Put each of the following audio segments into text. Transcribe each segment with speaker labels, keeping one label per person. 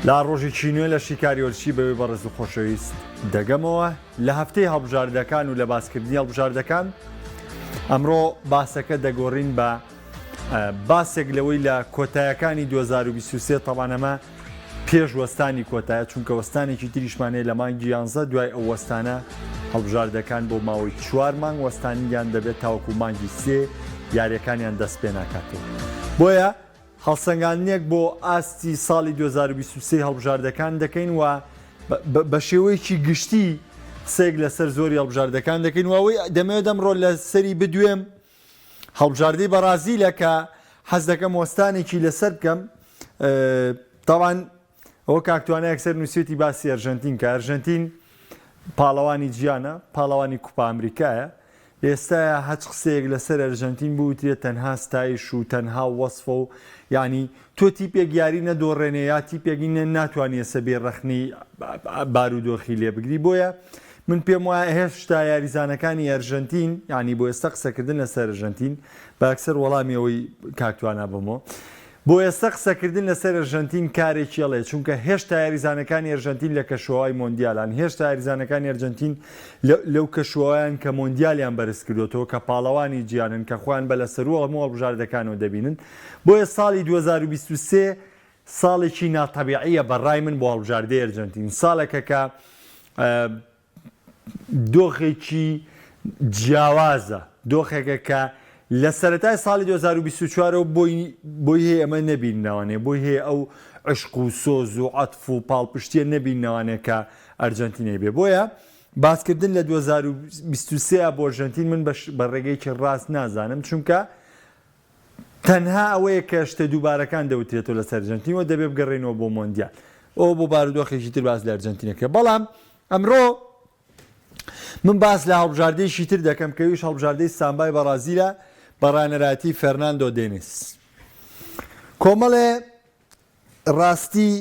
Speaker 1: لا ڕۆژێکی نوێ لە شیکاریۆرچی بەوەی بەڕێز و خۆشەویست دەگەمەوە لە هەفتەی هەڵبژاردەکان و لە باسکردنی هەڵبژاردەکان ئەمڕۆ باسەکە دەگۆڕین بە باسێک لەوەی لە کۆتایەکانی 2023 تەوانەمە پێش وەستانی کۆتایە چونکە وەستانێکی تریشمانەیە لە مانگی 11 دوای ئەو وەستانە هەڵبژاردەکان بۆ ماوەی 4 مانگ وەستانیان دەبێت تاوەکو مانگی 3 یاریەکانیان دەست پێ ناکاتەوە. بۆیە هەڵسەنگاندنێک بۆ ئاستی ساڵی 2023 هەڵبژاردەکان دەکەین و بە شێوەیەکی گشتی قسێک لەسەر زۆری هەڵبژاردەکان دەکەین وەوەی دەمەوێت ئەمڕۆ لە سەری بدوێم هەڵبژاردەی بەرازیلە کە حەز دەکەم وەستانێکی لەسەر بکەم. تاوان ئەوە کاکتوانە یەکسەر نووسێتی باسی ئەرژەنتین کە ئەرژەنتین پاڵەوانی جیانە، پاڵەوانی کوپا ئەمریکایە. ئێستا هەچ قسەیەک لەسەر ئەرژەنتین بوترێت تەنها ستایش و تەنها وەسفە و یعنی تۆ تیپێک یاری نەدۆڕێنێ یا تیپێکی ناتوانێت سەبێ ڕەخنەی بارودۆخی لێ بگری. بۆیە من پێم وایە هێشتا یاریزانەکانی ئەرژەنتین ینی بۆ ئێستا قسەکردن لەسەر ئەرژەنتین باکسەر وەڵامی ئەوەی کاکتوانە بمەوە بۆ ئێستا قسەکردن لەسەر ئەرژەنتین کارێکی هەڵێ چونکە هێشتا یاریزانەکانی ئەرژەنتین لە کەشوهای مۆندیالان، هێشتا یاریزانەکانی ئەرژەنتین لەو کەشوهایان کە مۆندیالیان بەرز کردوێتەوە کە پاڵەوانی جیانن کە خۆیان بە لەسەرو هەموو هەڵبژاردەکانەوە دەبینن. بۆیە ساڵی 2023 ساڵێکی ناتەبیعیە بەڕای من بۆ هەڵبژاردەی ئەرژەنتین، ساڵێکە کە دۆخێکی جیاوازە، دۆخێکە کە لە سەرەتای ساڵی 2024 بۆی هەیە ئەمە نەبیننەوانێ، بۆی هەیە ئەو عشق و سۆز و عەتف و پاڵپشتیە نەبیننەوانێ کە ئەرژەنتینەی بێ. بۆیە باسکردن لە 2023 بۆ ئەرژەنتین من بە ڕێگەیەکی ڕاست نازانم چونکە تەنها ئەوەیە کە شتە دووبارەکان دەوترێتەوە لە سەر ئەرژەنتینەوە دەبێ بگەڕێنەوە بۆ مۆندیال، ئەوە بۆ بارودۆخێکی تر باس لە ئەرژەنتینەکە. بەڵام ئەمڕۆ من باس لە هەڵبژاردەیەکی تر دەکەم کەویش هەڵبژاردەی سامبای بەرازیلە بە ڕانەراتی فەرناندۆ دێنیس. کۆمەڵێ ڕاستی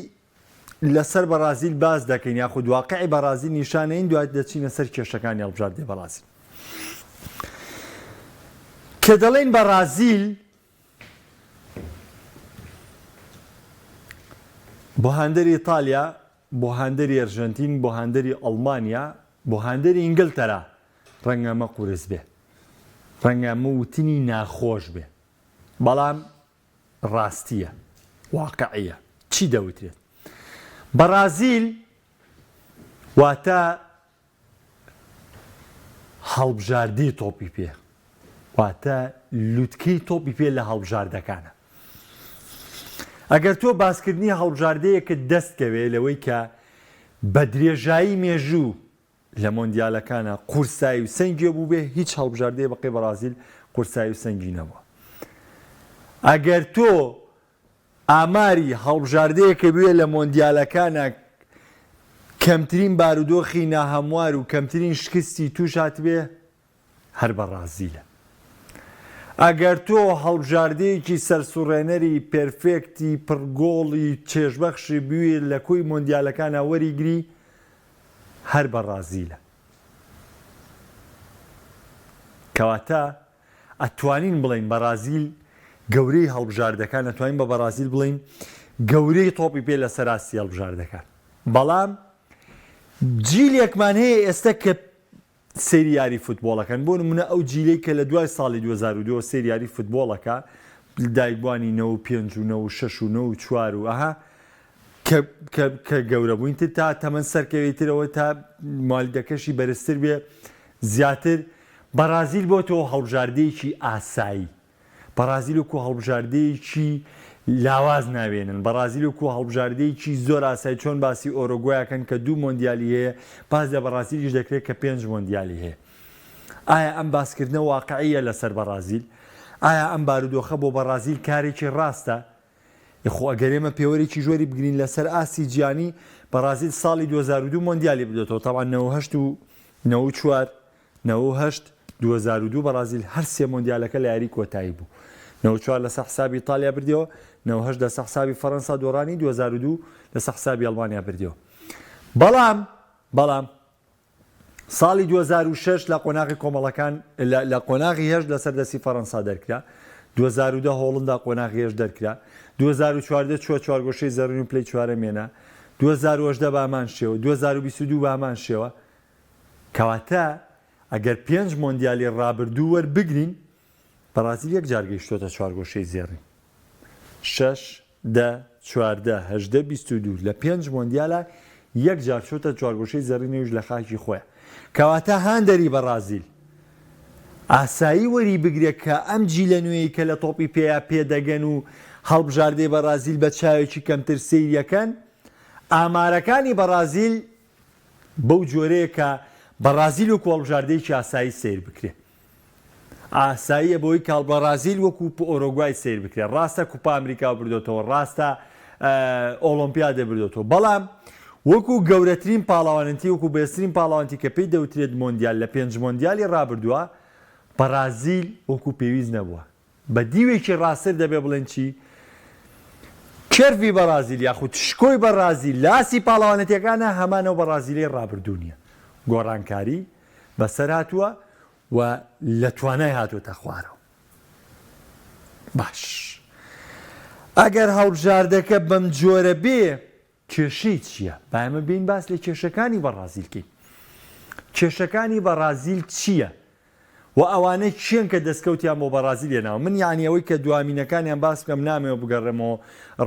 Speaker 1: لەسەر بەرازیل باز دەکەین یاخود واقعی بەرازیل نیشانەین دوای دەچینە سەر کێشەکانی هەڵبژاردەی بەرازیل. کە دەڵێن بەرازیل بۆ هەندەری ئیتالیا، بۆ هەندەری ئەرژەنتین، بۆ هەندەری ئەڵمانیا، بۆ هەندەری ئینگلتەرا ڕەنگە ئەمە قورس بێ، ڕەنگە ئەمە وتنی ناخۆش بێ، بەڵام ڕاستیە، واقعیە. چی دەوترێت؟ بەرازیل واتە هەڵبژاردەی تۆپی پێ، واتە لوتکەی تۆپی پێ لە هەڵبژاردەکانە. ئەگەر تۆ باسکردنی هەڵبژاردەیەکت دەستکەوێ لەوەی کە بە درێژایی مێژوو لە مۆندیالەکانە قورسایی و سەنگی بوو بێ، هیچ هەڵبژاردەیە بەقی بەرازیل قورسایی و سەنگی نەبووە. ئەگەر تۆ ئاماری هەڵبژاردەیەکە بوێ لە مۆندیالەکانە کەمترین بارودۆخی ناهەموار و کەمترین شکستی توش هاتبێ هەر بەرازیلە. ئەگەر تۆ هەڵبژاردەیەکی سەرسوڕێنەری پێرفێکتی پڕگۆڵی چێژبەخشی بوێ لە کۆی مۆندیالەکانە وەریگری هەر بەرازیلە. کەواتە ئەتوانین بڵین بەرازیل گەورەی هەڵبژاردەکان، ئەتوانین بە بەرازیل بڵین گەورەی تۆپی پێ لە سەراستی هەڵبژاردەکان. بەڵام جیلێکمان هەیە ئێستا کە سەیری یاری فوتبۆڵەکەن، بۆ نمونە ئەو جیلەی کە لە دوای ساڵی 2002 سەیری یاری فوتبۆڵەکە دایکبوانی 95 و 96 و 94 و ئەها کە گەورە بووینتر تا تەمەەن سەرکەوێترەوە تا مالیدەکەشی بەرزتر بێ زیاتر. بەرازیل بۆ تۆ هەڵبژاردەیەکی ئاسایی، بەرازیل وەکو هەڵبژاردەیەکی لاواز ناوێنن، بەرازیل وەکو هەڵبژاردەیەکی زۆر ئاسایی چۆن باسی ئۆرۆگۆیەکەن کە 2 مۆندیالی هەیە، باز لە بەرازیلیش دەکرێت کە 5 مۆندیالی هەیە. ئایا ئەم باسکردنە واقعیە لەسەر بەرازیل؟ ئایا ئەم بارودۆخە بۆ بەرازیل کارێکی ڕاستە؟ یخۆ ئەگەر ئێمە پێوەرێکی جۆری بگرین لەسەر ئاسی جیانی، بەرازیل ساڵی 2002 مۆندیالی بدێتەوە، تاوان 98 و 94 98 2002 بەرازیل هەر سێ مۆندیالەکە لە یاری کۆتایی بوو. 94 لەسەر حسابی ئیتالیا بردیەوە، 98 لەسەر حسابی فەڕەنسا دۆڕانی، 2002 لەسەر حسابی ئەڵمانیا بردیەوە. بەڵام ساڵی 2006 لە قۆناغی کۆمەڵەکان لە قۆناغی هێشت لەسەر دەستی فەڕەنسا دەرکرا، 2010 هۆڵندا قۆناغی هێشت دەرکرا، 2014 چوە چوارگۆشەی زەڕین و پلەی چوارەمێنە، 2010 بامان شێوە 2022 بامان شێوە کەواتە ئەگەر 5 مۆندیالی ڕابردوو وەربگرین بەرازیل یەک جار گەیشتۆتە چوارگۆشەی زێڕین 6 10 14 18 22 لە 5 مۆندیالە یەک جار چۆتە چوارگۆشەی زەڕینەوەش لە خاکی خۆیە کەواتە هاندەری بەرازیل ئاسایی وەری بگرێ کە ئەم جی لە نوێی کە لە تۆپی پێدەگەن و هەڵبژاردەی بەرازیل بە چاوێکی کەمتر سەیریەکەن ئامارەکانی بەرازیل بەو جۆرەیە کە بەرازیل و کۆڵبژاردەیەکی ئاسایی سیر بکرێ ئاساییە بۆی کاڵ بەرازیل وەکو ئۆرۆگوای سیر بکرێت ڕاستە کوپا ئەمریکا بردوێتەوە ڕاستە ئۆلۆمپیادە بردوێتەوە بەڵام وەکو گەورەترین پاڵاوانەتی وەکو بێسترین پاڵاوانتی کە پێی دەوترێت مۆندیال لە 5 مۆندیالی ڕابردووە بەرازیل وەکو پێویست نەبووە بە دیوێکی ڕاستتر دەبێ بڵێن چی کێرفی بەرازیل یاخود شکۆی بەرازیل لاسی پاڵاوانەتیەکانە هەمانەوە بەرازیلی ڕابردوو نییە گۆڕانکاری بەسەر هاتووە و لە توانای هاتوۆتە خوارەوە باش ئەگەر هەڵبژاردەکە بەم جۆرە بێ کێشەی چییە؟ با ئێمە بین باس لە کێشەکانی بەرازیلکەین کێشەکانی بەرازیل چییە؟ و ئەوانەی چیان کە دەستکەوتیان بۆ بەرازیل لێناوە من یانی ئەوەی کە دوامینەکانیان باس بکەم نامەوە بگەڕێمەوە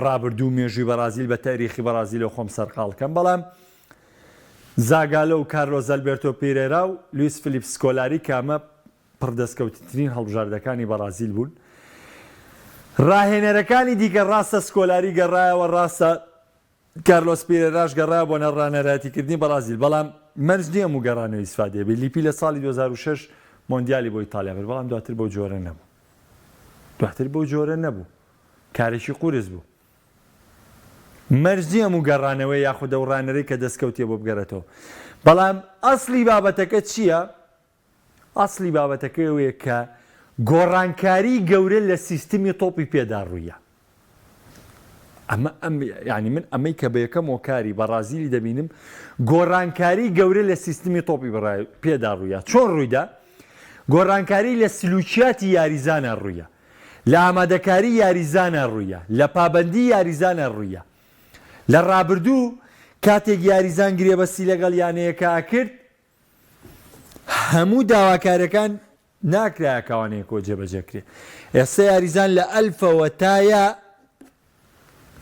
Speaker 1: ڕابردوو مێژووی بەرازیل بە تاریخی بەرازیل و خۆم سەرقاڵکەم بەڵام زاگالە و کارلۆز ئەلبێرتۆ پێرێرا و لویس فلیپ سکۆلاری کامە پڕدەستکەوتترین هەڵبژاردەکانی بەرازیل بوون ڕاهێنەرەکانی دیکە ڕاستە سکۆلاری گەڕایەوە ڕاستە کارلۆس پێرێراش گەڕایە بۆ نەڕانەرایەتیکردنی بەرازیل بەڵام مەرج نییە و گەڕانەوەی ئیسفادێ بێ لیپی لە ساڵی 2006 مۆندیالی بۆ ئیتالیا بێت بەڵام دواتر بۆ جۆرە نەبوو دواتر بۆ جۆرە نەبوو کارێکی قورس بوو مەرج نییە و گەڕانەوەی یاخودە و ڕانەرەی کە دەستکەوتیە بۆ بگەڕێتەوە بەڵام ئەسلی بابەتەکە چییە؟ ئەسلی بابەتەکە ئەوەیە کە گۆڕانکاری گەورە لە سیستمی تۆپی پێدا ڕوویە ینی من ئەمەی کە بە یەکەم هۆکاری بەرازیلی دەبینم گۆڕانکاری گەورە لە سیستمی تۆپی پێدا ڕوویە چۆن ڕوویدا؟ گۆڕانکاری لە سلوکیاتی یاریزانە ڕوویە لە ئامادەکاری یاریزانە ڕوویە لە پابەندی یاریزانە ڕوویە لە ڕابردوو کاتێک یاریزان گرێبەستی لەگەڵ یانەیەکە کرد هەموو داواکارەکان ناکرایەکەوانەیەکۆ جێبەجێکرێ ئێستا یاریزان لە ئەلفەوە تایە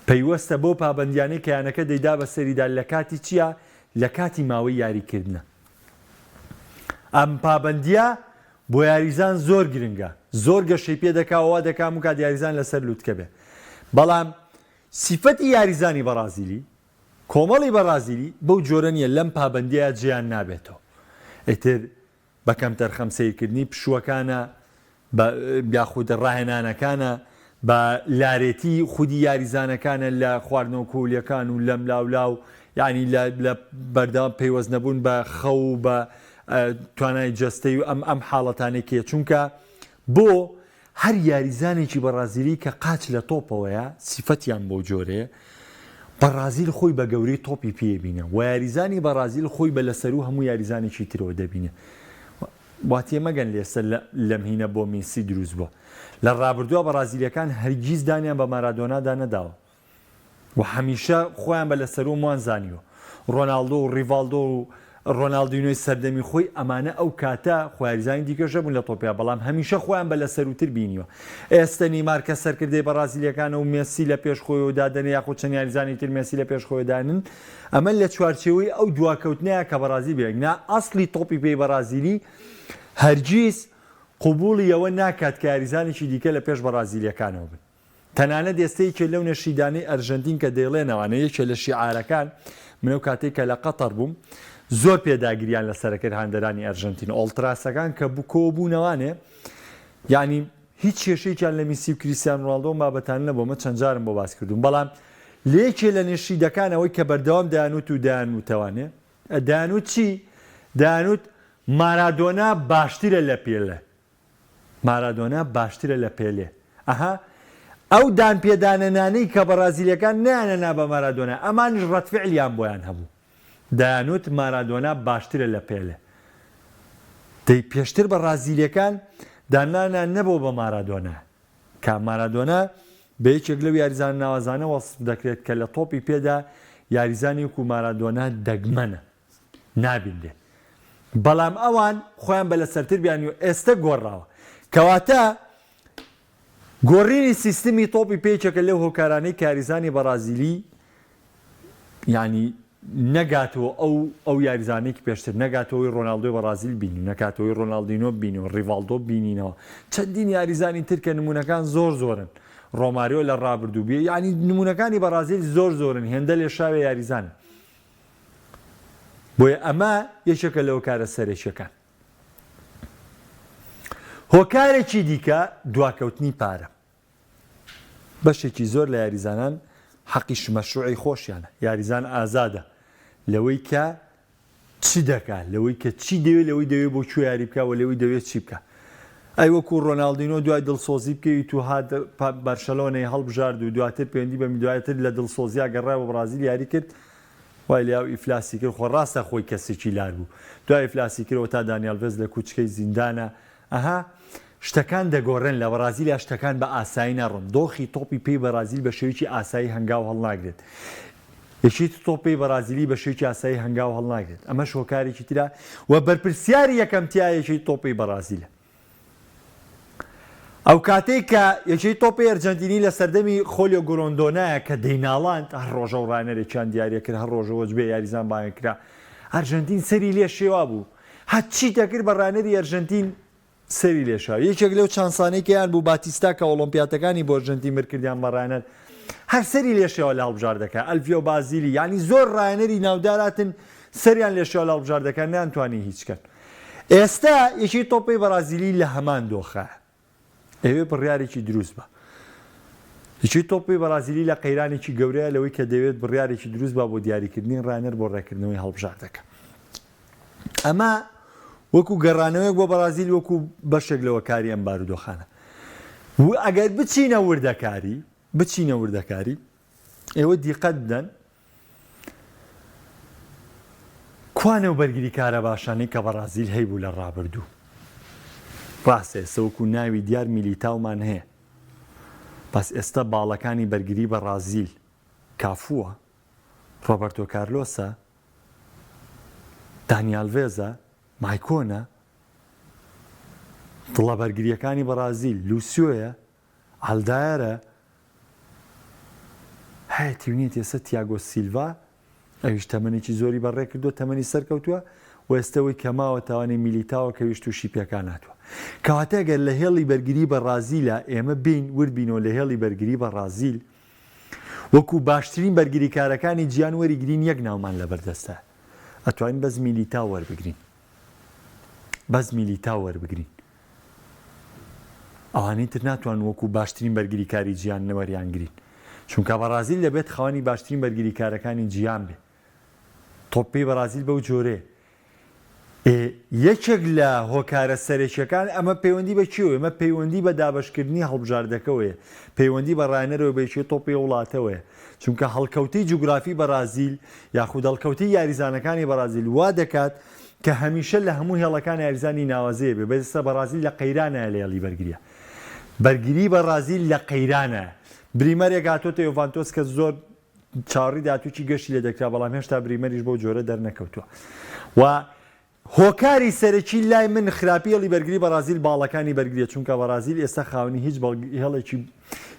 Speaker 1: پەیوەستە بۆ پابەندیانەی کە یانەکە دەیدا بە سەریدا لە کاتی چییە؟ لە کاتی ماوەی یاریکردنە ئەم پابەندیە بۆ یاریزان زۆر گرنگە زۆر گەشەی پێ دەکاوەوە دەکام و کات یاریزان لەسەر لووتکە بێ بەڵام سیفەتی یاریزانی بەرازیلی کۆمەڵی بەرازیلی بەو جۆرە نیە لەم پابەندیە جیان نابێتەوە ئیتر بەکەم تەرخەم سیرکردنی پشووەکانە یاخود ڕاهێنانەکانە بە لارێتی خودی یاریزانەکانە لە خواردنەوە کۆولیەکان و لەم لاولاو یعنی لە بەردەوام پەیوەست نەبوون بە خەو بە توانای جەستەی و ئەم حاڵەتانێکیە چونکە بۆ هەر یاریزانێکی بەرازیلی کە قاچ لە تۆپەوەیە سیفەتیان بۆ جۆرەیە بەرازیل خۆی بە گەورەی تۆپی پێبینە و یاریزانی بەرازیل خۆی بە لەسەر و هەموو یاریزانێکی ترەوە دەبینە واتیە مەگەن لێسەر لەمهینە بۆ میسی دروست بووە لە ڕابردووە بەرازیلەکان هەرگیز دانیان بە مارادۆنادا نەداوە و هەمیشە خۆیان بە لەسەر و موان زانیوە ڕۆناڵدۆ و ڕیڤالدۆ و ڕۆناڵدینۆی سەردەمی خۆی ئەمانە ئەو کاتە خۆیاریزانی دیکەشە بوون لە تۆپیا بەڵام هەمیشە خۆیان بە لەسەروتر بینیوە ئێستا نیمار کە سەرکردەی بەرازیلەکانە و مێسی لە پێش خۆی و دادنێ یاخود چەند یاریزانی تر مێسی لە پێش خۆیدانن ئەمە لە چوارچێوەی ئەو دواکەوتنەیە کە بەرازیل بێنا ئەسلی تۆپی پێی بەرازیلی هەرگیز قوبوڵی ئەوە ناکات کە یاریزانێکی دیکە لە پێش بەرازیلەکانەوە بن تەنانەت ئێستەیەکێ لەو نەشیدانەی ئەرژەنتین کە دەیڵێنەوەانە یەکێ لە شیعارەکان منەو کاتێک کە لە قەتەر بووم زۆر پێداگریان لە سەرەکرد هاندەرانی ئەرژەنتین ئۆڵتراسەکان کە کۆبوونەوانێ ینی هیچ کێشەیەکیان لە میسی و کریستیان ڕۆناڵدۆ بابەتان نەبوومە چەند جارم بۆ باس کردوم بەڵام لێکێ لە نێشیدەکانەوەی کە بەردەوام دایانوت و دایانوتەوانێ دایانوت چی؟ دایانوت مارادۆنا باشترە لە پێلێ مارادۆنا باشترە لە پێلێ ئەها ئەو دان پێدانەنانەی کە بەرازیلەکان نیانەنا بە مارادۆنا ئەمانش ڕەتفعلیان بۆیان هەبوو دایانوت مارادۆنا باشترە لە پێلێ دەی پێشتر بەرازیلەکان دانانیان نەبوو بە مارادۆنا کە مارادۆنا بە یەکێک لەو یاریزان ناوازانە وەسف دەکرێت کە لە تۆپی پێدا یاریزانی وەکو مارادۆنا دەگمەنە نابین لێ بەڵام ئەوان خۆیان بە لەسەرتر بیان و ئێستا گۆڕاوە کەواتە گۆڕینی سیستمی تۆپی پێچەکە لەو هۆکارانەی کاریزانی بەرازیلی ینی نەگاتەوە ئەو یاریزانێکی پێشتر نەگاتەوەی ڕۆناڵدۆی بەرازیل بینی نەکاتەوەی ڕۆناڵدینۆ بینەوە ڕیڤالدۆ بینینەوە چەندین یاریزانی ترکە نمونونەکان زۆرن ڕۆماریۆ لە ڕابردوو بێ ینی نمونونەکانی بەرازیل زۆرن هێندە لێ شاوێ یاریزانە بۆیە ئەمە یەکێکە لەو کارە سەرێکیەکان هۆکارێکی دیکە دواکەوتنی پارە بەشێکی زۆر لە یاریزانان حەقی مەشروعی خۆشیانە یاریزان ئازادە لەوەی کە چی دەکات لەوەی کە چی دەوێت لەوەی دەوێت بۆ کوێ یاری بکە و لەوەی دەوێت چی بکە ئەی وەکو ڕۆناڵدینۆ دوای دڵسۆزی بکەیت و هات بەرشەلۆنەی هەڵبژارد و دواتر پەیوەندی بە میدوایەتر لە دڵسۆزیا گەڕای بە برازیل یاری کرد وای لیاو ئیفلاسی کرد خۆ ڕاستە خۆی کەسێکی لار بوو دوای ئیفلاسی کردەوە تا دانیالڤێز لە کوچکەی زیندانە ئەها شتەکان دەگۆڕێن لە بەرازیلیا شتەکان بە ئاسایی نەڕۆن دۆخی تۆپی پێی بەرازیل بە شێوکی ئاسایی هەنگاو هەڵناگرێت یەکی تۆپی بەرازیلی بە شێوکی ئاسایی هەنگاو هەڵناگرێت ئەمە شۆکارێکی ترا و بەرپرسیاری یەکەمتیایەکی تۆپی بەرازیلە ئەو کاتێک کە یەکەی تۆپی ئەرجەنتینی لە سەردەمی خۆلیۆ گۆرۆندۆنایە کە دەیناڵاند هەر ڕۆژە و ڕانەرێکیان دیارە کرد هەر ڕۆژەوە بێ یاریزان باگەکرا ئەرژەنتین سەری لێ شێوا بوو هەچی دەکرد بە ڕانەری ئەرژەنتین سەری لێشاو یەکێک لەو چانسانێکیان بوو باتیستا کە ئۆلۆمپیاتەکانی بۆ ئەرژەنتین مرکردیان بە ڕانەر هەر سەری لێشەوە لە هەڵبژار دەکات ئەلڤیۆ بازیلی ینی زۆر ڕانەری ناوداراتن سەریان لێشەوە لە هەڵبژار دەکات نەیانتوانی هیچکەن ئێستا یەکی تۆپی بەرازیلی لە هەمان دۆخە ئەوێ بڕیارێکی دروست بە یەکی تۆپی بەرازیلی لە قەیرانێکی گەورەیە لەوەی کە دەوێت بڕیارێکی دروست بە بۆ دیاریکردنی ڕانەر بۆ ڕێکردنەوەی هەڵبژار دەکات ئەمە وەکو گەڕانەوەیەک بۆ بەرازیل وەکو بەشێک لەوە کاری ئەم بارودۆخانە ئەگەر بچینە وردەکاری ئێوە دیقەت بدەن کوانە و بەرگری کارە باشانەی کە بەرازیل هەیبوو لە ڕابردوو ڕاستە ئێستا وەکو ناوی دیار میلیتاومان هەیە بەس ئێستا باڵەکانی بەرگری بەرازیل کافووە ڕۆبەرتۆ کارلۆسە دانیالڤێزە مایکۆنە دڵە بەرگریەکانی بەرازیل لوسیۆیە ئالدایەرە هەیە تیونێت ئێستا تیاگۆ سیلڤا ئەویش تەمەنێکی زۆری بەڕێ کردو تەمەنی سەرکەوتووە و ئێستەوەی کەماوە تاوانێ میلیتاوە کە ویشت و شیپەکان ناتوە کەواتە گەر لە هێڵی بەرگری بەرازیلە ئێمە بین وردبینەوە لە هێڵی بەرگری بەرازیل وەکو باشترین بەرگری کارەکانی گیان وەریگرین یەک ناومان لەبەردەستە ئەتوانین بەس میلیتاو وەربگرین ئەوانەی تر ناتوان وەکو باشترین بەرگری کاری گیان نەوەریان گرین چونکە بەرازیل دەبێت خاوەنی باشترین بەرگری کارەکانی گیان بێ تۆپی بەرازیل بەو جۆرێ یەکێک لە هۆکارە سەرێکیەکان ئەمە پەیوەندی بە چیەوە ئەمە پەیوەندی بە دابەشکردنی هەڵبژاردەکەوەیە پەیوەندی بە ڕانەرەوە بەیشێ تۆپی وڵاتەوەیە چونکە هەڵکەوتەی جوگرافی بەرازیل یاخود هەڵکەوتەی یاریزانەکانی بەرازیل وا دەکات کە هەمیشە لە هەموو هێڵەکان یاریزانی ناوازەیە بێ بەستا بەرازیل لە قەیرانە لە هێڵی بەرگریە بەرگری بەرازیل لە قەیرانە بریمەرێک هاتۆتە یۆڤانتۆس کە زۆر چاوەڕی داهاتووکی گەشتی لێ دەکرا بەڵام هێشتا بریمەریش بۆ جۆرە دەرنەکەوتووە و هۆکاری سەرەکی لای من خراپی هێڵی بەرگری بەرازیل باڵەکانی بەرگریە چونکە بەرازیل ئێستا خاوەنی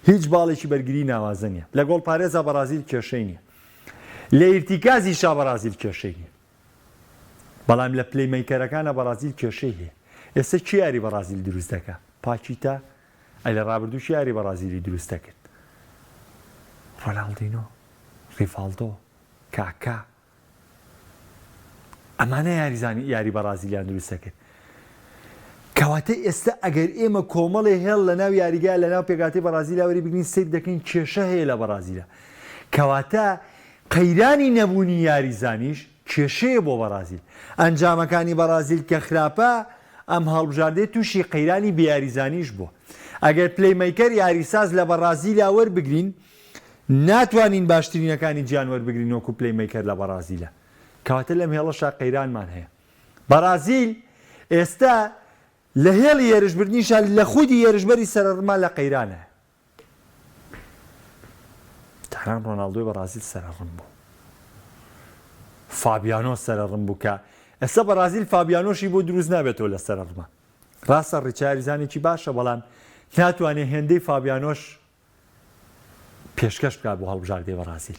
Speaker 1: هیچ باڵێکی بەرگری ناوازە نیە لە گۆڵ پارێزە بەرازیل کێشەی نییە لە ئیرتیکازی شا بەرازیل کێشەی نیە بەڵام لە پلەیمەیکەرەکانە بەرازیل کێشەی هەیە ئێستا چی یاری بەرازیل دروست دەکە پاچیتا ئەی لە ڕابردووشی یاری بەرازیلی دروست دەکرد ڕۆناڵدینۆ ڕیڤالدۆ کاکا ئەمانە یاریزانی یاری بەرازیلیان دروست دەکرد کەواتە ئێستا ئەگەر ئێمە کۆمەڵی هێڵ لە ناو یاریگای لە ناو پێگاتی بەرازیل وەری بگرین سیر دەکەین کێشە هەیە لە بەرازیلە کەواتە قەیرانی نەبوونی یاریزانیش کێشەیە بۆ بەرازیل ئەنجامەکانی بەرازیل کە خراپە ئەم هەڵبژاردەی تووشی قەیرانی بێیاریزانیش بووە ئەگەر پلەیمەیکەر یاریساز لە بەرازیلیا وەربگرین ناتوانین باشترینەکانی گیان وەربگرین وەکو پلەیمەیکەر لە بەرازیلە کەواتە لەم هێڵەشا قەیرانمان هەیە بەرازیل ئێستا لە هێڵی هێرشبردنیشان لە خودی هێرشبەری سەرڕما لە قەیرانە تاران ڕۆناڵدۆی بەرازیل سەرڕم بوو فابیانۆ سەرڕم بووکە ئێستا بەرازیل فابیانۆشی بۆ دروست نابێتەوە لە سەرڕمە ڕاستە ڕیچاریزانێکی باشە بەڵام ناتوانێت هێندەی فابیانۆش پێشکەش بکات بۆ هەڵبژاردەی بەرازیل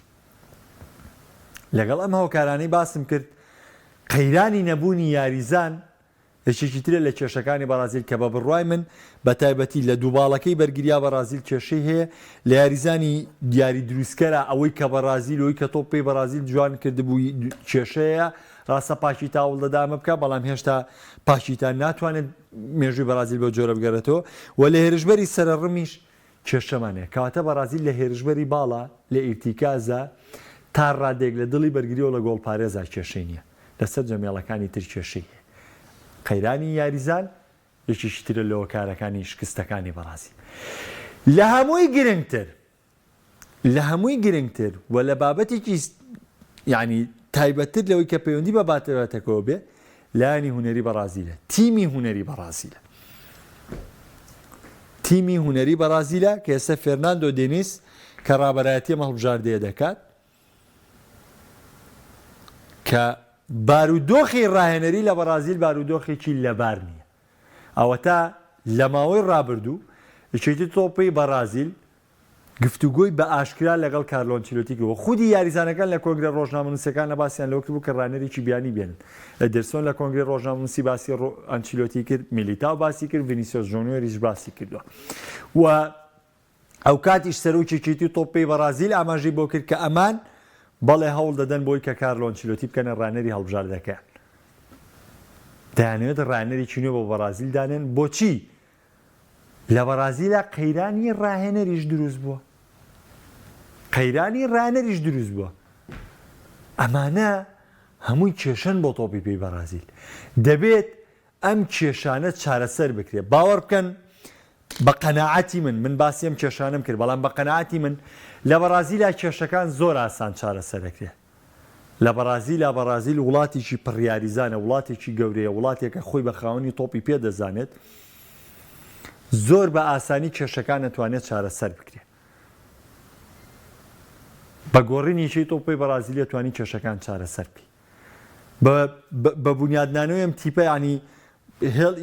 Speaker 1: لەگەڵ ئەم هاوکارانەی باسم کرد قەیرانی نەبوونی یاریزان یەکێکی ترە لە کێشەکانی بەرازیل کە بە بڕوای من بە تایبەتی لە دووباڵەکەی بەرگریا بەرازیل کێشەی هەیە لە یاریزانی دیاری دروستکەرە ئەوەی کە بەرازیل ئەوەی کە تۆپی بەرازیل جوان کردبووی کێشەیە ڕاستە پاشی تاوڵ دەدامە بکە بەڵام هێشتا پاشیتان ناتوانێت مێژووی بەرازیل بە جۆرە بگەڕێتەوە و لە هێرشبەری سەرڕمیش کێشەمانەیە کەواتە بەرازیل لە هێرشبەری باڵا لە ئیرتیکازە تا ڕادێک لە دڵی بەرگریەوە لە گۆڵپارێزا کێشەی نییە لەسەر جەمێڵەکانی تر کێشەی هەیە قەیرانی یاریزان یەکیشی ترە لەوە کارەکانی شکستەکانی بەرازیل لە هەمووی گرنگتر و لە بابەتێکی یعنی تایبەتتر لەوەی کە پەیوەندی بە باتەواتەکەەوە بێ لایانی هونەری بەرازیلە تیمی هونەری بەرازیلە کە ئێستا فێرناندۆ دێنیس کە ڕابەرایەتی هەڵبژاردەیە دەکات کە بارودۆخی ڕاهێنەری لە بەرازیل بارودۆخێکی لەبار نییە ئەوە تا لە ماوەی ڕابردوو یەکێتی تۆپی بەرازیل گفتوگۆی بە ئاشکرا لەگەڵ کارلۆ ئەنچیلۆتیەوە خودی یاریزانەکان لە کۆنگرە ڕۆژنامەنووسەکان لە باسییان لەوە کرد بوو کە ڕانەرێکی بیانی بێنن ئەدرسۆن لە کۆنگرە ڕۆژنامەنووسی باسی ئەنچیلۆتی کرد میلیتاو باسی کرد ڤینیسیۆس جۆنیۆریش باسی کردووە و ئەو کاتیش سەرۆکێکی تۆپی بەرازیل ئاماژەی بۆ کرد کە ئەمان بەڵێ هەوڵ دەدەن بۆی کە کارلۆ ئەنچیلۆتی بکەنە ڕانەری هەڵبژاردەکەیان دەیانەوێت ڕانەرێکی نوێ بۆ بەرازیل دانێن بۆچی لە بەرازیلە قەیرانی ڕاهێنەریش دروست بووە ئەمانە هەمووی کێشەن بۆ تۆپی پێی بەرازیل دەبێت ئەم کێشانە چارەسەر بکرێت باوەڕ بکەن بە قەناعەتی من باسی ئەم کێشانم کرد بەڵام بە قەناعەتی من لە بەرازیلا کێشەکان زۆر ئاسان چارەسەر دەکرێت لە بەرازیل وڵاتێکی پڕیاریزانە وڵاتێکی گەورەیە وڵاتێکە خۆی بە خاوەنی تۆپی پێ دەزانێت زۆر بە ئاسانی کێشەکان نەتوانێت چارەسەر بکرێت بە گۆڕینیشەی تۆپی بەرازیل توانی کێشەکان چارەسەر بکەی بە بنیادنانەوەی ئەم تیپە ینی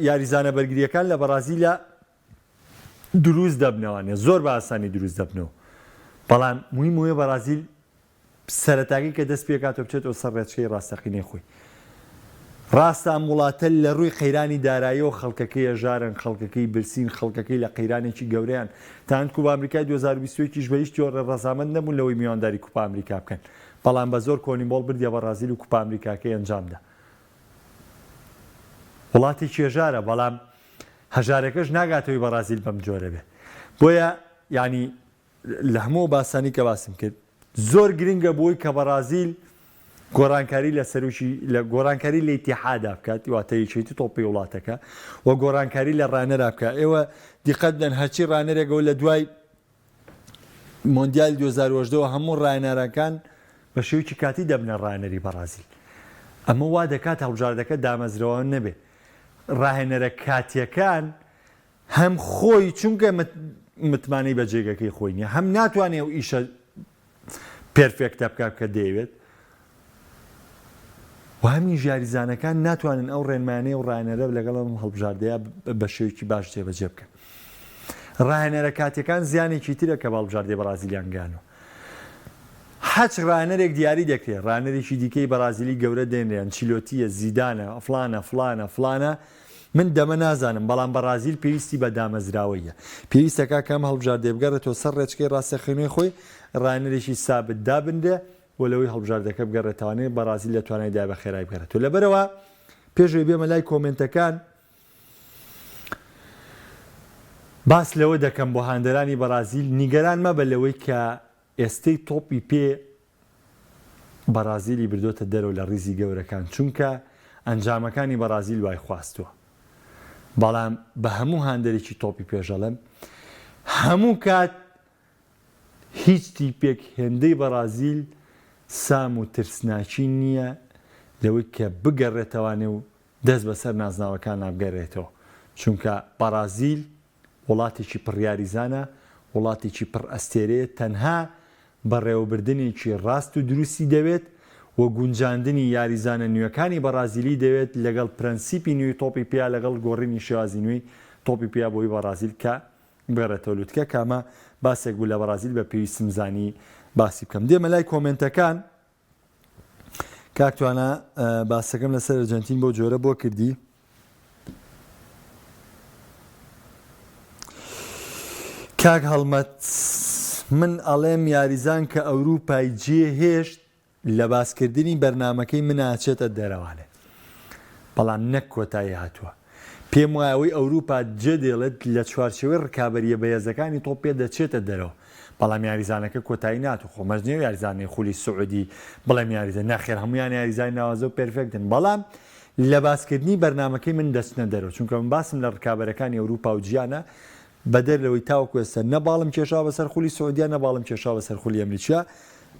Speaker 1: یاریزانە بەرگریەکان لە بەرازیلە دروست دەبنەوانێ زۆر بە ئاسانی دروست دەبنەوە بەڵام موهمە بەرازیل سەرەتاگی کە دەست پێکاتۆ بچێتەوە سەر ڕێچکەی ڕاستەقینەی خۆی ڕاستە ئەم وڵاتە لە ڕووی قەیرانی داراییەوە خەڵکەکەی هەژارن خەڵکەکەی برسین خەڵکەکەی لە قەیرانێکی گەورەیان تاند کوپا ئەمریکای 2021 بەهیچ جۆرە ڕەزامەند نەبوون لەوەی میوانداری کوپا ئەمریکا بکەن بەڵام بە زۆر کۆنیبۆڵ بردیە بەرازیل و کوپا ئەمریکاکەی ئەنجامدا وڵاتی هەژارە بەڵام هەژارەکەش ناگاتەوەی بەرازیل بەم جۆرە بێ بۆیە ینی لە هەموو باسانی کە باسم کرد زۆر گرنگە بۆی کە بەرازیل گۆڕانکاری لە سەرۆکی لە گۆڕانکاری لە ئیتیحادا بکات واتە یەکێتی تۆپی وڵاتەکە و گۆڕانکاری لە ڕانەرا بکات ئێوە دیقەت بدەن هەرچی ڕانەرێکەوە لە دوای مۆندیال 2010 هەموو ڕانەرەکان بە شێوکی کاتی دەبنە ڕانەری بەرازیل ئەمە وا دەکات هەڵبژاردەکە دامەزرەوە نەبێ ڕاهێنەرە کاتیەکان هەم خۆی چونکە متمانەی بە جێگەکەی خۆی نییە هەم ناتوانێت و ئیشە پێرفێکتە بکات کە دەیەوێت و هەمی ژاریزانەکان ناتوانن ئەو ڕێنمانەی و ڕانەرە لەگەڵ هەڵبژاردەیە بە شێوکی باش جێبەجێ بکەن ڕاهێنەرە کاتیەکان زیانێکی ترە کە باڵبژاردەی بەرازیلیان گانەوە حەچ ڕانەرێک دیاری دەکرێت ڕانەرێکی دیکەی بەرازیلی گەورە دێنرێن چیلۆتیە زیدانە فلانە من دەمە نازانم بەڵام بەرازیل پێویستی بە دامەزراوەیە پێویستەکە کەم هەڵبژاردە بگەڕێتەوە سەر ڕێچکەی ڕاستەقینەی خۆی ڕانەرێکی سابت دابندێ و لەوەی هەڵبژاردەکە بگەڕێتوانێت بەرازیل لەتوانێت دا بە خێرای بگەڕێتەوە لەبەرەوە پێشەوەی بێمە لای کۆمنتەکان باس لەوە دەکەم بۆ هاندەرانی بەرازیل نیگەران مەبە لەوەی کە ئێستەی تۆپی پێ بەرازیلی بردۆتە دەرەوە لە ڕیزی گەورەکان چونکە ئەنجامەکانی بەرازیل وای خواستووە بەڵام بە هەموو هاندەرێکی تۆپی پێشەڵم هەموو کات هیچ تیپێک هێندەی بەرازیل سام و ترسناچی نییە لەوەی کە بگەڕێتەوانێ و دەست بەسەر نازناوەکان نابگەڕێتەوە چونکە بەرازیل وڵاتێکی پڕیاریزانە وڵاتێکی پڕ ئەستێرەیە تەنها بەڕێوەبردنێکی ڕاست و دروستی دەوێت و گونجاندنی یاریزانە نوێەکانی بەرازیلی دەوێت لەگەڵ پرەنسیپی نوێی تۆپی پیا لەگەڵ گۆڕینی شێوازی نوێی تۆپی پیا بۆی بەرازیل کە بگەڕێتەوە لووتکە کامە باسێک بوو لە بەرازیل بە پێویستم زانی باسی بکەم. دێمە لای کۆمنتەکان کاکتوانە باسەکەم لەسەر ئەرجەنتین بۆ جۆرە بۆ کردی. کاک هەڵمەت من ئەڵێم یاریزان کە ئەوروپای جێهێشت لە باسکردنی بەرنمەکەی من ئاچێتە دەرەوانێ بەڵام نەک کۆتایی هاتووە. پێم وایەوەی ئەوروپا جێ دێڵێت لە چوارچێوەی ڕکابەریە بەهێزەکانی تۆپ پێ دەچێتە دەرەوە بەڵام یاریزانەکە کۆتایی ناتوو. خۆمەژنێ یاریزانەی خولی سعودی بڵێم یاریزە ناخێر هەمویان یاریزای ناوازە و پێرفێکتن بەڵام لە باسکردنی بەرنمەکەی من دەچنە دەرەوە چونکە من باسم لە ڕکابەرەکانی ئەوروپا و جیانە بەدەر لەوەی تاوەکو ئێستا نەباڵم کێشا بەسەر خولی سعودیا نەباڵم کێشا بەسەر خولی ئەمریکا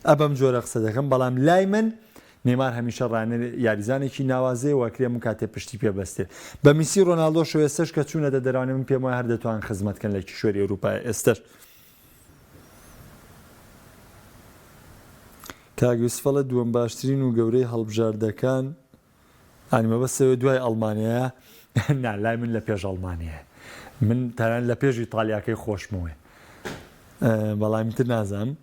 Speaker 1: ئەبەم جۆرە قسە دەکەم بەڵام لای من نێمار هەمیشە ڕانە یاریزانێکی ناوازێ وەکرێم و کاتێ پشتی پێبەستێ بە میسی ڕۆناڵدۆ شو ئێستش کە چوونەتە دەرەوانێ من پێم وایە هەر دەتوان خزمەتکەن لە کیشوەری ئەوروپای ئێستش. کاک یوسفەڵە دووەم باشترین و گەورەی هەڵبژاردەکان ئانیمە بەسەوە دوای ئەڵمانیایە نا لای من لە پێش ئەڵمانیایە من تەنان لە پێش ئیتالیاکەی خۆشمەوەی بەڵامی تر نازانم.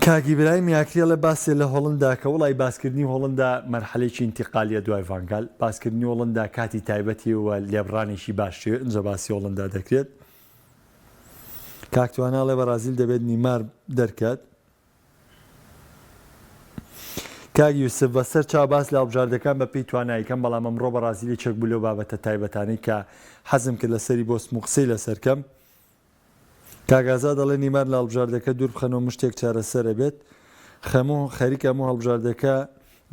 Speaker 1: کاگی برای میاکریە لە باسێ لە هۆڵندا کە وڵی باسکردنی هۆڵندا مەرحەلێکی ئینتیقالیە دوای ڤانگال باسکردنی هۆڵندا کاتی تایبەتی وە لێبڕانێکی باشترە ئەنجە باسی هۆڵندا دەکرێت. کاکتواناڵێ بەرازیل دەبێت نیمار دەرکات. کاک یوسف بەسەر چاوباس لە هەڵبژاردەکان بە پێی تواناییکەم بەڵام ئەمڕۆ بەرازیلی چەک بوو لەو بابەتە تایبەتانەی کە حەزم کرد لەسەری بۆسم و قسەی لەسەرکەم. کاگازا دەڵێ نیمار لە هەڵبژاردەکە دوور بخەنەوە مشتێک چارەسەرە بێت خەموو خەریکە هەموو هەڵبژاردەکە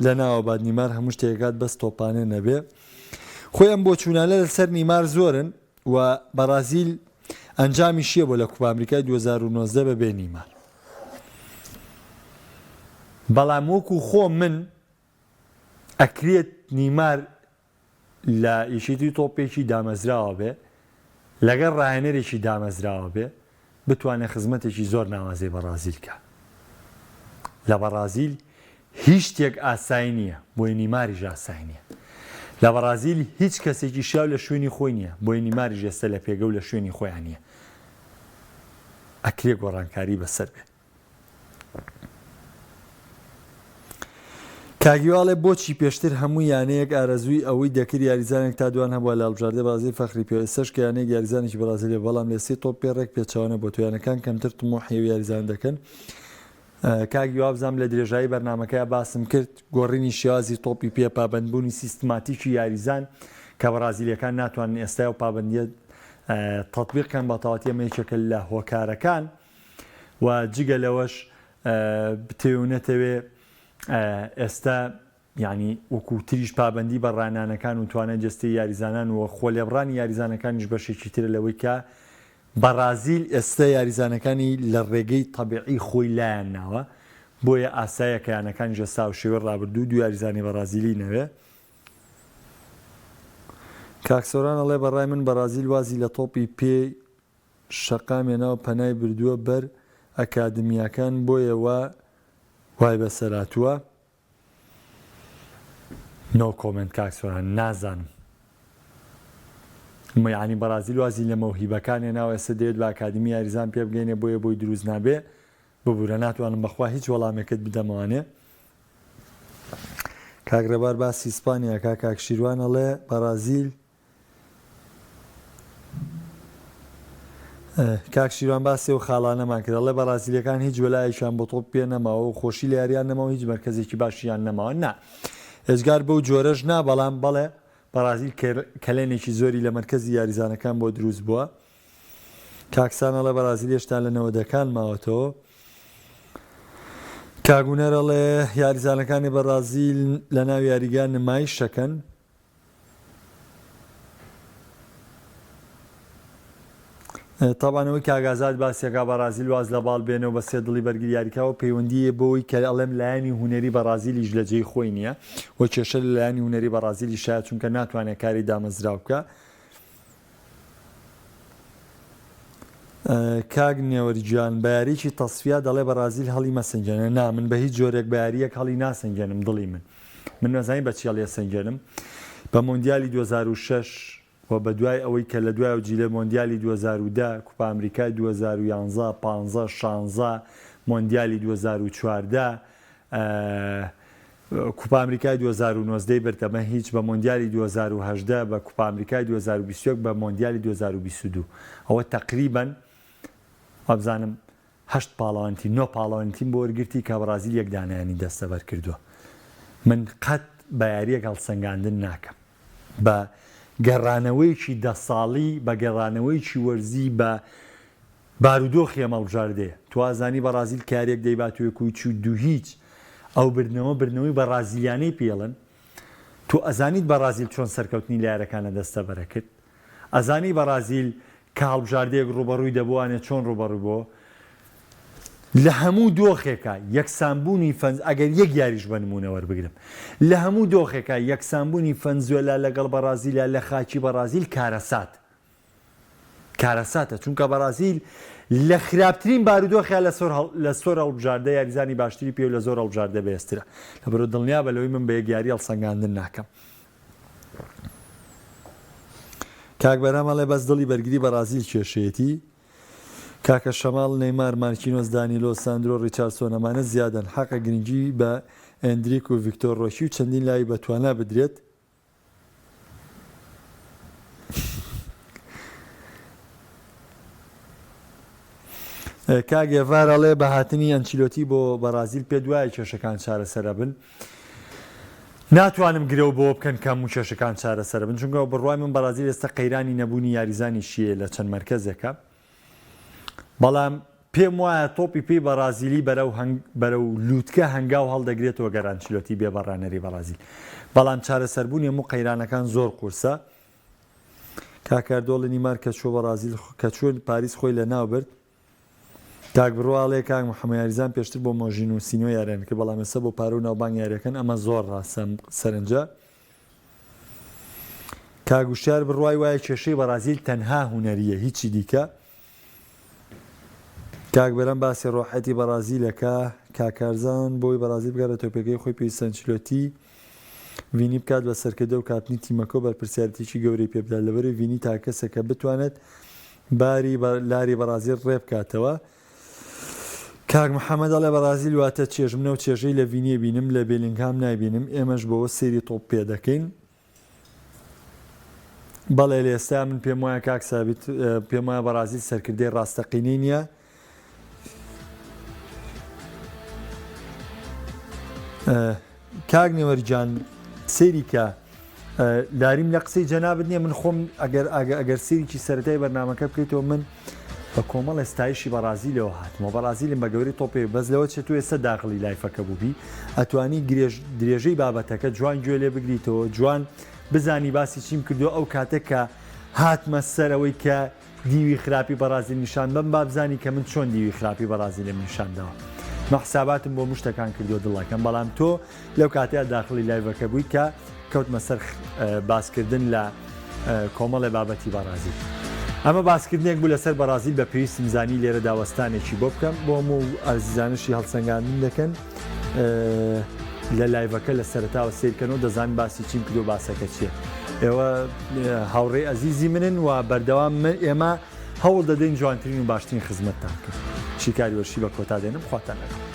Speaker 1: لە ناوە باد نیمار هەموو شتێکات بەس تۆپانێ نەبێ. خۆی ئەم بۆ چوونالە لەسەر نیمار زۆرن و بەرازیل ئەنجامی شیە بۆ لە کوپا ئەمریکای 2019 بەبێ نیمار بەڵام وەکو خۆ من ئەکرێت نیمار لە ئیشیتی تۆپێکی دامەزراوە بێ لەگەڵ ڕاهێنەرێکی دامەزراوە بێ بتوانێت خزمەتێکی زۆر ناوازەی بەرازیل کە لە بەرازیل هیچ شتێک ئاسایی نییە بۆی نیماریش ئاسایی نییە. لە بەرازیل هیچ کەسێکی شاو لە شوێنی خۆی نییە بۆی نیماریش ئێستا لە پێگە و لە شوێنی خۆیان نییە ئەکرێ گۆڕانکاری بەسەر بێ. کاگیواڵێ بۆچی پێشتر هەموو یانەیەک ئارەزووی ئەوەی دەکرد یاریزانێک تا دوان هەبووە لە هەڵبژاردە بازی فەخری پێوەستەش کە یانەیەک یاریزانێکی بەرازیلێ بەڵام لە سێ تۆپ پێڕێک پێچەوانە بۆ تویانەکان کەمتر تمۆحی و یاریزان دەکەن. کاگیوا بزانام لە درێژایی بەرنمەکەی باسم کرد گۆڕینی شێوازی تۆپی پێ پابەندبوونی سیستماتیکی یاریزان کە بەرازیلەکان ناتوانن ئێستا و پابەندیە تەطبیقکەن بە تەواوەتی ئەمەیەکێکە لە هۆکارەکان و جگە لەوەش بتێونەتەوێ ئێستا ینی وەکو تریش پابندی بە ڕانانەکان و توانێت جستی یاریزانان و خۆلێبڕانی یاریزانەکانیش بەشێکی ترە لەوەی کە بەرازیل ئێستا یاریزانەکانی لە ڕێگەی تەبیعی خۆی لایەن ناوە بۆیە ئاسایە کە یانەکان ژەستا و شێوە ڕابردوو دو یاریزانی بەرازیلی نەوێ. کاکسۆران ئەڵێ بەڕای من بەرازیل وازی لە تۆپی پێ شەقامێناوە پەنای بردووە بەر ئەکادمیاکان بۆیەوە وای بەسەراتووە. نۆ کۆمنت کاکسۆران نازانم یعنی بەرازیل وازی لە مەوهیبەکانێ ناوە ئێستا دەوێت بە ئاکادمی یاریزان پێ بگەینێ بۆیە بۆی دروست نابێ ببوورە ناتوانم بەخوا هیچ وەڵامێکت بدەمەوانێ. کاگرەبار باسی ئیسپانیا کاکشیروان ئەڵێ بەرازیل کاکشیروان باسی و خاڵانەمان کرد ئەڵێ بەرازیلەکان هیچ وەلایەکیان بۆ تۆپ پێ نەماوە و خۆشی لە یاریان نەماوە هیچ مەرکەزێکی باشیان نەماوە نا ئێجگار بەو جۆرەش نا بەڵام بەڵێ بەرازیل کەلێنێکی زۆری لە مەرکەزی یاریزانەکان بۆ دروست بووە. کاکسان ئەڵێ بەرازیل هێشتا لە نەوەدەکان ماوەتەوە. کاگونەر ئەڵێ یاریزانەکانی بەرازیل لە ناو یاریگان نمایشەکەن. تاوانەوەی کاگازات باسیەکە بەرازیل واز لە باڵ بێنەوە بە سێ دڵی بەرگری یاریکاوە پەیوەندیە بۆی کە ئەڵێم لایەنی هوەری بەرازیلیش لە جێی خۆی نییە و کێشە لە لایەنی هوەری بەرازیلی شایە چونکە ناتوانێت کاری دامەزراو بکە. کاک نێوەریگیان بە یاریکی تەسفیا دەڵێ بەرازیل هەڵی مەسەنجێنە نا من بە هیچ جۆرێک بە یاریەک هەڵی ناسەنجێنم دڵی من نەزانی بە چیڵێ سەنجێنم بە مۆندیالی 2006 و بە دوای ئەوەی کە لە دوای جیلە مۆندیالی 2010 کوپا ئەمریکای 2011 15 16 مۆندیالی 2014 کوپا ئەمریکای 2019 بردەمە هیچ بە مۆندیالی 2010 بە کوپا ئەمریکای 2021 بە مۆندیالی 2022 ئەوە تقریباً ئەبزانم 8 پاڵەوانتی 9 پاڵەوانتیم بۆ وەرگرتی کە بەرازیل یەک دانایانی دەستەبەر کردووە من قەت بە یاریەک هەڵسەنگاندن ناکەم بە گەڕانەوەیکی 10 ساڵی بە گەڕانەوەیکی وەرزی بە بارودۆخی ئەمەڵبژاردەیە توازانی بەرازیل کارێک دەیباتوەکوی دوو هیچ ئەو برنەوەی بەرازیلیانەی پێڵن تو ئەزانیت بەرازیل چۆن سەرکەوتنی لە یارەکانە دەستەبەرە کرد ئەزانی بەرازیل کە هەڵبژاردەیەک ڕوبەڕووی دەبووانێت چۆن ڕوبەڕوو بۆ لە هەموو دۆخێکە یەکسانبوونی فەنز ئەگەر یەک یاریش بە نمونە وەربگرم لە هەموو دۆخێکە یەکسانبوونی فەنزوێلا لەگەڵ بەرازیلیا لە خاکی بەرازیل کارەساتە چونکە بەرازیل لە خراپترین بارودۆخیا لە سۆر هەڵبژاردە یاریزانی باشتری پێ و لە زۆر هەڵبژاردە بەێسترە لە بەرۆ دڵنیا بە لەوەی من بە یەک یاری هەڵسەنگاندن ناکەم کاک بەرامەڵێ بەس دڵی بەرگری بەرازیل کێشێتی کاکە شەماڵ نەیمار مارکینۆس دانیلۆ ساندرۆ ڕیچارسۆن ئەمانە زیادن حەقە گرنگی بە ئەندریک و ڤیکتۆر ڕۆشی و چەندین لای بەتوانە بدرێت کاک ئێڤارەڵێ بە هاتنی ئەنچیلۆتی بۆ بەرازیل پێ دوایە کێشەکان چارەسەرە بن ناتوانم گرەوە بۆ بکەن کەم و کێشەکان چارەسەرە بن چونکە بڕوای من بەرازیل ئێستا قەیرانی نەبوونی یاریزانی شیە لە چەند مەرکەزێکە بەڵام پێم وایە تۆپی پێی بەرازیلی بەرەو لووتکە هەنگاو هەڵدەگرێتەوە گەر ئەنچیلۆتی بێ بەڕانەری بەرازیل بەڵام چارەسەربوونی هەموو قەیرانەکان زۆر قورسە کاکاردۆڵی نیمار کە چۆ بەرازیل کە چۆن پاریس خۆی لە ناو برد کاک بڕواڵێ کاک محەممەد یاریزان پێشتر بۆ مۆژین و سینۆ یاریان کرد بەڵام ئێستا بۆ پارە و ناوبانگ یاریەکەن ئەمە زۆر ڕاستە سەرنجە کاگوشتار بڕوای وایە کێشەی بەرازیل تەنها هونەریە هیچی دیکە کاک بەرەم باسی ڕۆحەتی بەرازیلەکە کاکارزان بۆی بەرازیل بگارە تۆپەکەی خۆی پێویستە ئەنچیلۆتی وینی بکات بە سەرکردە و کاتنی تیمەکە و بەرپرسیارەتێکی گەورەی پێبدات لەبەرەوەی وینی تا کەسێکە بتوانێت لاری بەرازیل ڕێ بکاتەوە کاک محەممەد ئەڵێ بەرازیل واتە چێژمنە و چێژەی لە وینیە بینم لە بێلینگهام نایبینم ئێمەش بەوە سێری تۆپ پێ دەکەین بەڵێ لە ئێستا من پێم وایە کاک سابیت پێم وایە بەرازیل سەرکردەی ڕاستەقینەی نییە کاک نێوەرجان سێری کە لاریم لە قسەی جەنابەت نییە من خۆم ئەگەر سێریکی سەرەتای بەرنامەکە بکەیتەوە من بە کۆمەڵ ئێستایشی بەرازیلەوە هاتمەوە بەرازیلم بە گەوری تۆپێ بەس لەوە چێت تو ئێستا داخلی لایفەکە بووبی ئەتوانی درێژەی بابەتەکە جوان گوێ لێ بگریتەوە جوان بزانی باسی چیم کردو ئەو کاتێک کە هاتمە سەرەوەی کە دیوی خراپی بەرازیل نیشان بەم بابزانی کە من چۆن دیوی خراپی بەرازیلم نیشاندەوە مەحساباتم بۆ مشتەکان کردو دڵەکەم بەڵام تۆ لەو کاتەیە داخلی لایڤەکە بووی کە کەوتمە سەر باسکردن لە کۆمەڵی بابەتی بەرازیل ئەمە باسکردنێک بوو لەسەر بەرازیل بە پێویستم زانی لێرە داوەستانێکی بۆ بکەم بۆ هەموو ئازیزانشی هەڵسەنگاندن دەکەن لە لایڤەکە لە سەرتاوە سیرکەنەوە دەزان باسی چیم کردو باسەکە چییە ئێوە هاوڕێی ئەزیزی منن و بەردەوام ئێمە هەوڵ دەدەین جوانترین و باشترین خزمەتتان کرد شیکاری وەرشی بە کۆتا دێنم خواتان لەگەڵ